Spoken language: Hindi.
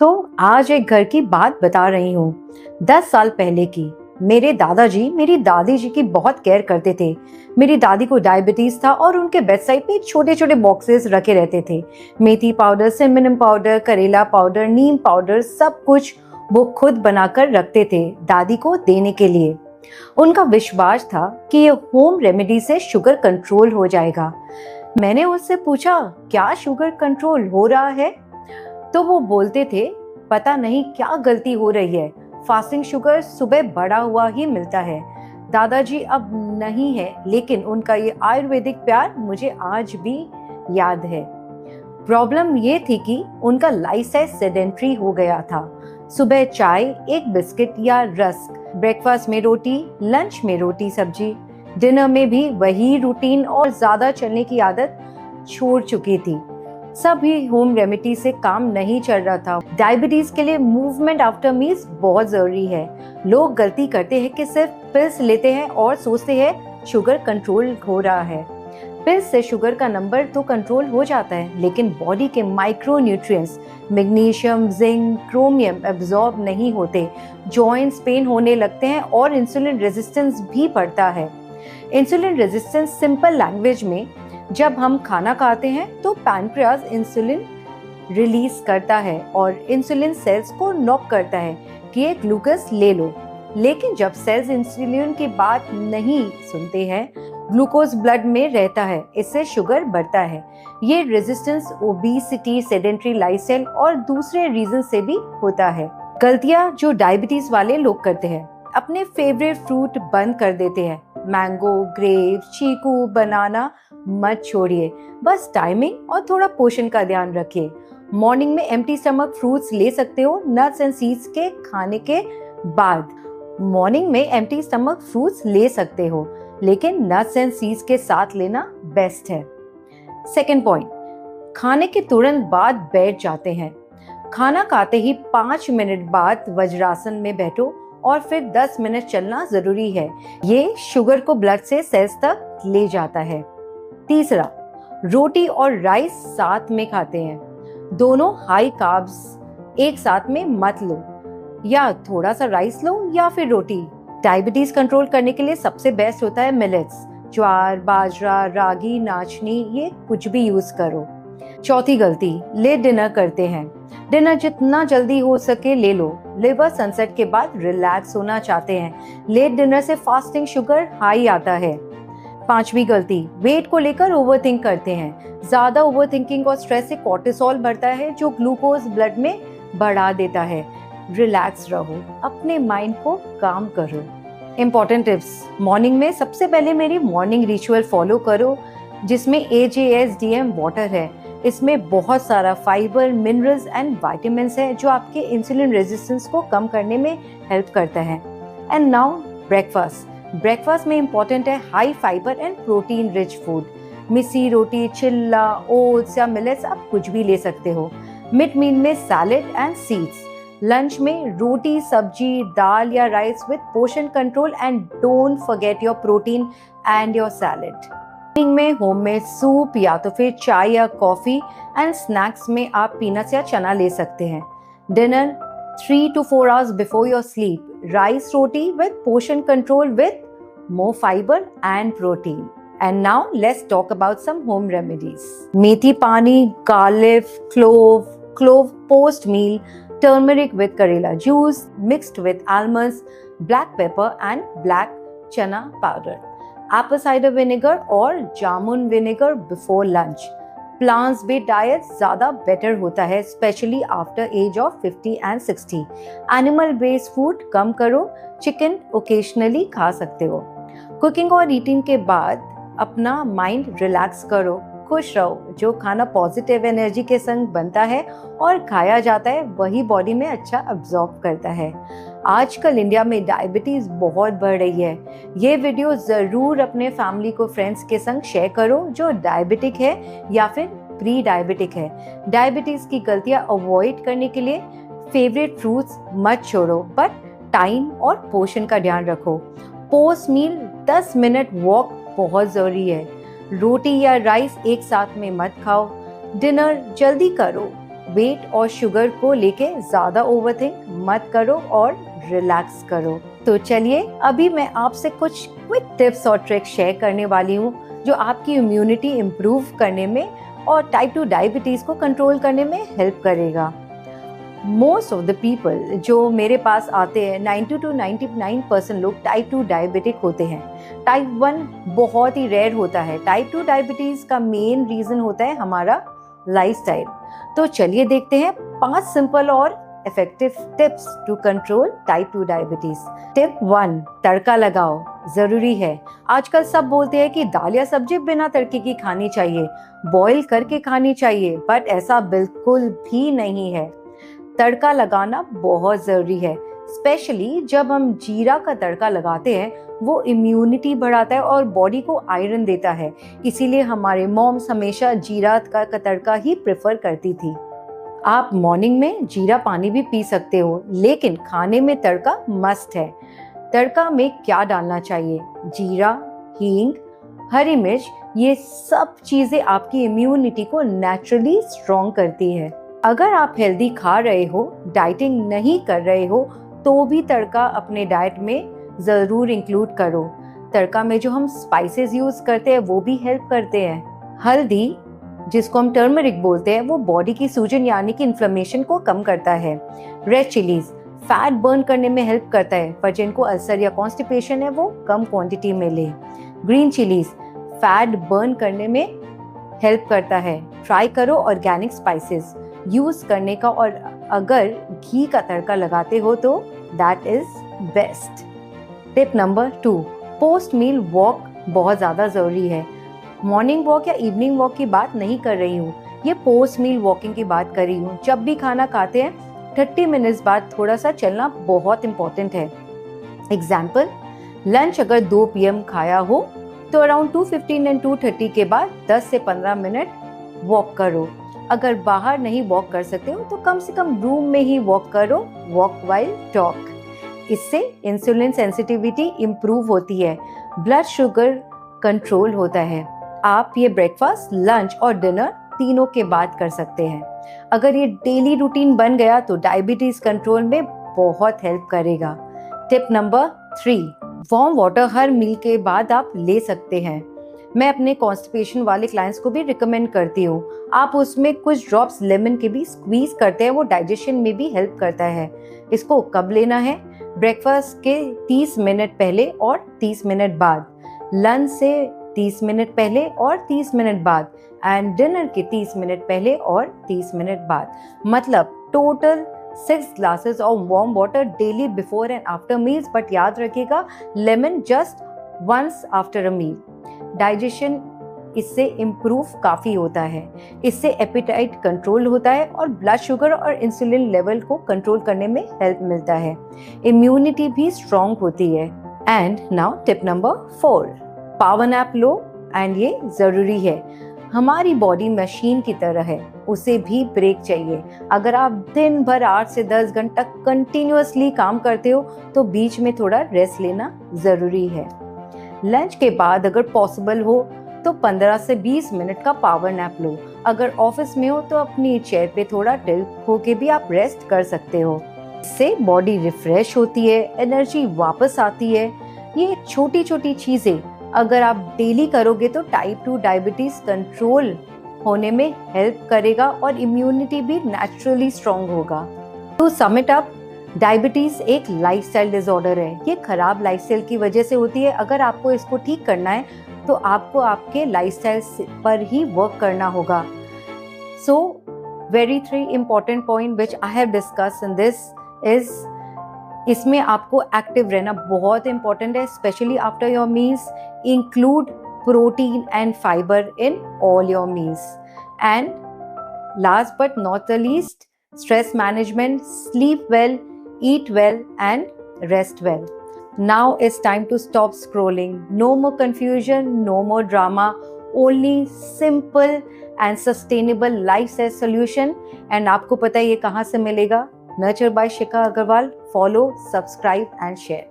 तो आज एक घर की बात बता रही हूँ। 10 साल पहले की। मेरे दादाजी मेरी दादी जी की बहुत केयर करते थे। मेरी दादी को डायबिटीज था और उनके बेड साइड पे छोटे छोटे बॉक्सेस रखे रहते थे। मेथी पाउडर, सिनेमन पाउडर, करेला पाउडर, नीम पाउडर, सब कुछ वो खुद बनाकर रखते थे दादी को देने के लिए। उनका विश्वास था कि ये होम रेमेडी से शुगर कंट्रोल हो जाएगा। मैंने उससे पूछा, क्या शुगर कंट्रोल हो रहा है? तो वो बोलते थे, पता नहीं क्या गलती हो रही है, फास्टिंग शुगर सुबह बढ़ा हुआ ही मिलता है। दादाजी अब नहीं है, लेकिन उनका ये आयुर्वेदिक प्यार मुझे आज भी याद है। प्रॉब्लम ये थी कि उनका लाइफस्टाइल सेडेंट्री हो गया था। सुबह चाय, एक बिस्किट या रस्क, ब्रेकफास्ट में रोटी, लंच में रोटी सब्जी, डिनर में भी वही रूटीन और ज्यादा चलने की आदत छोड़ चुकी थी। सभी होम रेमेडी से काम नहीं चल रहा था। डायबिटीज के लिए मूवमेंट आफ्टर मील्स बहुत जरूरी है। लोग गलती करते हैं कि सिर्फ पिल्स लेते हैं और सोचते हैं शुगर कंट्रोल हो रहा है। पिल्स से शुगर का नंबर तो कंट्रोल हो जाता है, लेकिन बॉडी के micro nutrients magnesium, zinc, chromium absorb नहीं होते। जॉइंट्स पेन होने लगते हैं और इंसुलिन रेजिस्टेंस भी बढ़ता है। इंसुलिन रेजिस्टेंस सिंपल लैंग्वेज में, जब हम खाना खाते हैं तो पैनक्रियाज इंसुलिन रिलीज करता है और इंसुलिन सेल्स को नॉक करता है कि ये ग्लूकोज ले लो। लेकिन जब सेल्स इंसुलिन की बात नहीं सुनते हैं, ग्लूकोज ब्लड में रहता है, इससे शुगर बढ़ता है। ये रेजिस्टेंस ओबेसिटी, सेडेंट्री लाइफस्टाइल और दूसरे रीजन से भी होता है। गलतियां जो डायबिटीज वाले लोग करते हैं, अपने फेवरेट फ्रूट बंद कर देते हैं। मैंगो, ग्रेप्स, चीकू, बनाना मत छोड़िए, बस टाइमिंग और थोड़ा पोषण का ध्यान रखिए। मॉर्निंग में एम्प्टी स्टमक फ्रूट्स ले सकते हो, नट्स एंड सीड्स के खाने के बाद। मॉर्निंग में एम्प्टी स्टमक फ्रूट्स ले सकते हो, लेकिन नट्स एंड सीड्स के साथ लेना बेस्ट है। सेकेंड पॉइंट, खाने के तुरंत बाद बैठ जाते हैं। खाना खाते ही 5 मिनट बाद वज्रासन में बैठो और फिर 10 मिनट चलना जरूरी है। ये शुगर को ब्लड से सेल्स तक ले जाता है। तीसरा, रोटी और राइस साथ में खाते हैं। दोनों हाई कार्ब्स एक साथ में मत लो, या थोड़ा सा राइस लो या फिर रोटी। डायबिटीज कंट्रोल करने के लिए सबसे बेस्ट होता है मिलेट्स, ज्वार, बाजरा, रागी, नाचनी, ये कुछ भी यूज करो। चौथी गलती, लेट डिनर करते हैं। डिनर जितना जल्दी हो सके ले लो। लिवर सनसेट के बाद रिलैक्स होना चाहते हैं। लेट डिनर से फास्टिंग शुगर हाई आता है। पांचवी गलती, वेट को लेकर ओवरथिंक करते हैं। ज्यादा ओवरथिंकिंग और स्ट्रेस से कॉर्टिसोल बढ़ता है, जो ग्लूकोज ब्लड में बढ़ा देता है। रिलैक्स रहो, अपने माइंड को काम करो। इंपॉर्टेंट टिप्स, मॉर्निंग में सबसे पहले मेरी मॉर्निंग रिचुअल फॉलो करो, जिसमें AJSDM वाटर है। इसमें बहुत सारा फाइबर, मिनरल्स एंड विटामिन्स है, जो आपके इंसुलिन रेजिस्टेंस को कम करने में हेल्प करता है। And now breakfast. ब्रेकफास्ट में इंपॉर्टेंट है high fibre and protein rich food. मिसी रोटी, चिल्ला, ओट्स या मिलेट्स, आप कुछ भी ले सकते हो। मिड मील में सैलेड एंड सीड्स। लंच में रोटी, सब्जी, दाल या rice with portion control, and don't forget your protein and your salad. Evening में होममेड सूप या तो फिर चाय या कॉफी, एंड स्नैक्स में आप पीनट्स या चना ले सकते हैं। Dinner 3 to 4 hours before your sleep. Rice roti with portion control with more fiber and protein. And now let's talk about some home remedies. Methi pani, garlic, clove post meal, turmeric with Karela juice mixed with almonds, black pepper and black chana powder. Apple cider vinegar or jamun vinegar before lunch. Plants based diet ज़्यादा बेटर होता है, specially after age of 50 and 60। Animal based food कम करो, चिकन ओकेजनली खा सकते हो। कुकिंग और ईटिंग के बाद अपना माइंड रिलैक्स करो, खुश रहो। जो खाना पॉजिटिव एनर्जी के संग बनता है और खाया जाता है, वही बॉडी में अच्छा अब्जॉर्ब करता है। आजकल इंडिया में डायबिटीज बहुत बढ़ रही है। ये वीडियो ज़रूर अपने फैमिली को, फ्रेंड्स के संग शेयर करो जो डायबिटिक है या फिर प्री डायबिटिक है। डायबिटीज की गलतियां अवॉइड करने के लिए फेवरेट फ्रूट्स मत छोड़ो, बट टाइम और पोषण का ध्यान रखो। पोस्ट मील 10 मिनट वॉक बहुत ज़रूरी है। रोटी या राइस एक साथ में मत खाओ। डिनर जल्दी करो, वेट और शुगर को लेके ज़्यादा ओवरथिंक मत करो और रिलैक्स करो। तो चलिए अभी मैं आपसे कुछ क्विक टिप्स और ट्रिक्स शेयर करने वाली हूँ जो आपकी इम्यूनिटी इम्प्रूव करने में और टाइप 2 डायबिटीज़ को कंट्रोल करने में हेल्प करेगा। मोस्ट ऑफ द पीपल जो मेरे पास आते हैं 90 to 99% लोग टाइप 2 डायबिटिक होते हैं। टाइप 1 बहुत ही रेयर होता है। टाइप 2 डायबिटीज़ का मेन रीज़न होता है हमारा लाइफस्टाइल। तो चलिए देखते हैं 5 सिंपल और effective tips to control type 2 diabetes. Tip 1, तड़का लगाओ, जरूरी है। आजकल सब बोलते हैं कि दाल या सब्जी बिना तड़के की खानी चाहिए, बॉईल करके खानी चाहिए, बट ऐसा बिल्कुल भी नहीं है। तड़का लगाना बहुत जरूरी है, स्पेशली जब हम जीरा का तड़का लगाते हैं। वो इम्यूनिटी बढ़ाता है और बॉडी को आयरन देता है, इसीलिए हमारे मॉम्स हमेशा जीरा का तड़का ही प्रेफर करती थी। आप मॉर्निंग में जीरा पानी भी पी सकते हो, लेकिन खाने में तड़का मस्ट है। तड़का में क्या डालना चाहिए? जीरा, हींग, हरी मिर्च, ये सब चीजें आपकी इम्यूनिटी को नेचुरली स्ट्रॉन्ग करती है। अगर आप हेल्दी खा रहे हो, डाइटिंग नहीं कर रहे हो, तो भी तड़का अपने डाइट में जरूर इंक्लूड करो। तड़का में जो हम स्पाइसेस यूज करते हैं वो भी हेल्प करते हैं। हल्दी, जिसको हम टर्मरिक बोलते हैं, वो बॉडी की सूजन यानी कि इन्फ्लेमेशन को कम करता है। रेड चिलीज फैट बर्न करने में हेल्प करता है, पर जिनको अल्सर या कॉन्स्टिपेशन है वो कम क्वांटिटी में ले। ग्रीन चिलीज फैट बर्न करने में हेल्प करता है। ट्राई करो ऑर्गेनिक स्पाइसेस यूज करने का, और अगर घी का तड़का लगाते हो तो that is best. Tip number 2, post meal walk बहुत ज़्यादा ज़रूरी है। मॉर्निंग वॉक या इवनिंग वॉक की बात नहीं कर रही हूँ, ये पोस्ट मील वॉकिंग की बात कर रही हूँ। जब भी खाना खाते हैं 30 मिनट्स बाद थोड़ा सा चलना बहुत इंपॉर्टेंट है। एग्जाम्पल, लंच अगर 2 PM खाया हो तो अराउंड 2:15 एंड 2:30 के बाद 10 से 15 मिनट वॉक करो। अगर बाहर नहीं वॉक कर सकते हो तो कम से कम रूम में ही वॉक करो, वॉक वाइल टॉक। इससे इंसुलिन सेंसिटिविटी इम्प्रूव होती है, ब्लड शुगर कंट्रोल होता है। आप ये ब्रेकफास्ट, लंच और डिनर तीनों के बाद कर सकते हैं। अगर ये डेली रूटीन बन गया तो डायबिटीज कंट्रोल में बहुत हेल्प करेगा। टिप नंबर 3, वार्म वाटर हर मील के बाद आप ले सकते हैं। मैं अपने कॉन्स्टिपेशन वाले क्लाइंट्स को भी रिकमेंड करती हूँ। आप उसमें कुछ ड्रॉप्स लेमन के भी स्क्वीज करते हैं, वो डाइजेशन में भी हेल्प करता है। इसको कब लेना है? ब्रेकफास्ट के 30 मिनट पहले और 30 मिनट बाद, लंच से 30 मिनट पहले और 30 मिनट बाद, एंड डिनर के 30 मिनट पहले और 30 मिनट बाद। मतलब total 6 glasses of warm water daily before and after meals, but याद रखिएगा lemon just once after a meal. Digestion इससे इम्प्रूव काफ़ी होता है। इससे एपेटाइट कंट्रोल होता है और ब्लड शुगर और इंसुलिन लेवल को कंट्रोल करने में हेल्प मिलता है। इम्यूनिटी भी स्ट्रॉन्ग होती है। And now tip number 4, power nap low, and ये ज़रूरी है। हमारी बॉडी मशीन की तरह है, उसे भी ब्रेक चाहिए। अगर आप दिन भर 8 से 10 घंटा कंटिन्यूअसली काम करते हो तो बीच में थोड़ा रेस्ट लेना ज़रूरी है। लंच के बाद अगर पॉसिबल हो तो 15 से 20 मिनट का पावर नैप लो। अगर ऑफिस में हो तो अपनी चेयर पे थोड़ा टिल्ट होके भी आप रेस्ट कर सकते हो। इससे बॉडी रिफ्रेश होती है, एनर्जी वापस आती है। ये छोटी छोटी चीज़ें अगर आप डेली करोगे तो टाइप 2 डायबिटीज कंट्रोल होने में हेल्प करेगा और इम्यूनिटी भी नेचुरली स्ट्रॉन्ग होगा। To sum it up, diabetes एक लाइफस्टाइल डिसऑर्डर है। ये खराब लाइफस्टाइल की वजह से होती है। अगर आपको इसको ठीक करना है तो आपको आपके लाइफस्टाइल पर ही वर्क करना होगा। So very 3 important point which I have discussed in this is, इसमें आपको एक्टिव रहना बहुत इंपॉर्टेंट है, specially after your meals. Include protein and fibre in all your meals. And last but not the least, stress management, sleep well, eat well and rest well. Now it's time to stop scrolling. No more confusion, no more drama, only simple and sustainable lifestyle solution. And आपको पता है ये कहाँ से मिलेगा? Nurture by Shikha Agarwal. Follow, subscribe and share.